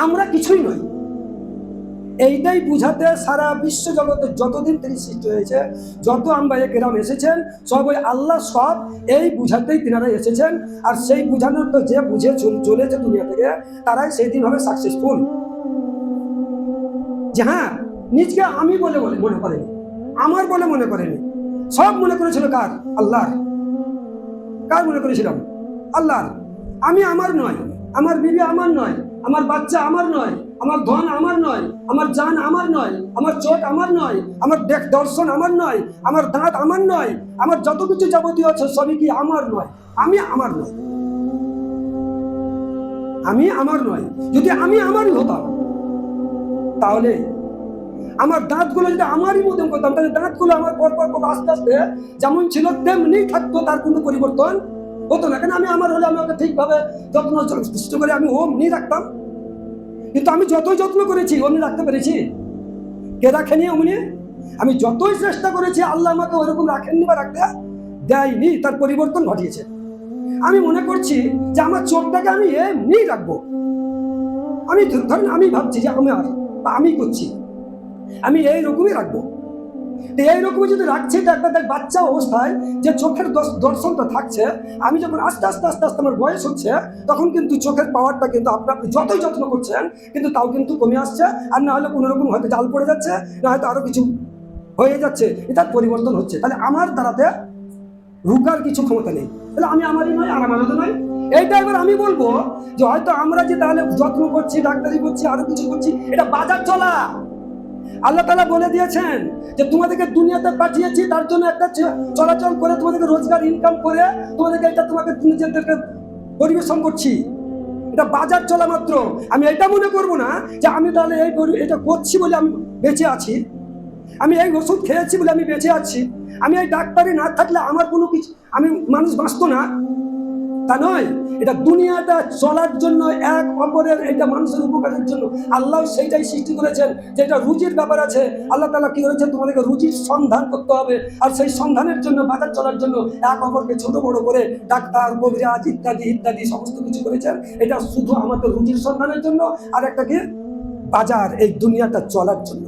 আমরা কিছুই নই। এইটাই বুঝাতে সারা বিশ্ব জগতে যতদিন তিনি সৃষ্টি হয়েছে, যত আম্বায়ে কেরাম এসেছেন, সবই আল্লাহ সব এই বুঝাতেই তিনারা এসেছেন। আর সেই বুঝানোর তো যে বুঝে চলেছে দুনিয়া থেকে, তারাই সেই দিন হবে সাকসেসফুল। যে হ্যাঁ, নিজকে আমি বলে মনে করেনি, আমার বলে মনে করেনি, সব মনে করেছিল কার? আল্লাহর। কার মনে করেছিলাম? আল্লাহর। আমি আমার নয়, আমার বিবি আমার নয়, আমার বাচ্চা আমার নয়, আমার ধন আমার নয়, আমার জান আমার নয়, আমার চোখ আমার নয়, আমার দর্শন আমার নয়, আমার দাঁত আমার নয়, আমার যত কিছু যাবতীয় আছে সবই কি আমার নয়। আমি আমার নয়, আমি আমার নয়। যদি আমি আমারই হতাম, তাহলে আমার দাঁতগুলো যদি আমারই মতন করতাম, তাহলে দাঁতগুলো আমার পর আস্তে আস্তে যেমন ছিল তেমনি থাকতো, তার কোনো পরিবর্তন হতো না। কেন? আমি আমার হলে আমি ওকে ঠিকভাবে যত্ন করে আমি অমনি রাখতাম। কিন্তু আমি যতই যত্ন করেছি অমনি রাখতে পেরেছি? কে রাখেনি অমনি? আমি যতই চেষ্টা করেছি, আল্লাহ আমাকে ওরকম রাখেননি বা রাখতে দেয়নি, তার পরিবর্তন ঘটিয়েছে। আমি মনে করছি যে আমার চোখটাকে আমি এমনি রাখবো। আমি ধরেন আমি ভাবছি যে আমি করছি, আমি এইরকমই রাখবো। এইরকমই যদি রাখছি, একটা বাচ্চা অবস্থায় যে চোখের দর্শনটা থাকছে, আমি যখন আস্তে আস্তে আস্তে আস্তে আমার বয়স হচ্ছে, তখন কিন্তু চোখের পাওয়ারটা কিন্তু আপনি যতই যত্ন করছেন কিন্তু তাও কিন্তু কমে আসছে। আর না হলে কোনো রকম হয়তো জাল পড়ে যাচ্ছে, না হয়তো আরো কিছু হয়ে যাচ্ছে, এটার পরিবর্তন হচ্ছে। তাহলে আমার দ্বারাতে রুকার কিছু ক্ষমতা নেই। তাহলে আমি আমারই নয়, আর আমারও নয়। এইটা এবার আমি বলবো যে হয়তো আমরা যে তাহলে যত্ন করছি, ডাক্তারি করছি, আরো কিছু করছি, এটা বাজার চলা। আল্লাহ তাআলা বলে দিয়েছেন যে তোমাদেরকে দুনিয়াতে পাঠিয়েছি তার জন্য একটা চলাচল করে, তোমাদেরকে রোজগার ইনকাম করে তোমাকে নিজেদেরকে পরিবেশন করছি। এটা বাজার চলা মাত্র। আমি এটা মনে করবো না যে আমি তাহলে এটা করছি বলে আমি বেঁচে আছি, আমি এই ওষুধ খেয়েছি বলে আমি বেঁচে আছি, আমি এই ডাক্তারি না থাকলে আমার কোনো কিছু আমি মানুষ বাঁচতো না, তা নয়। এটা দুনিয়াটা চলার জন্য, এক অপরের এটা মানুষের উপকারের জন্য আল্লাহ সেইটাই সৃষ্টি করেছেন। যেটা রুজির ব্যাপার আছে, আল্লাহ তাআলা কি করেছেন, তোমাদেরকে রুজির সন্ধান করতে হবে। আর সেই সন্ধানের জন্য, বাজার চলার জন্য এক অপরকে ছোট বড় করে ডাক্তার, কবিরাজ ইত্যাদি ইত্যাদি সমস্ত কিছু করেছেন। এটা শুধু আমাদের রুজির সন্ধানের জন্য, আর একটা কি বাজার, এই দুনিয়াটা চলার জন্য।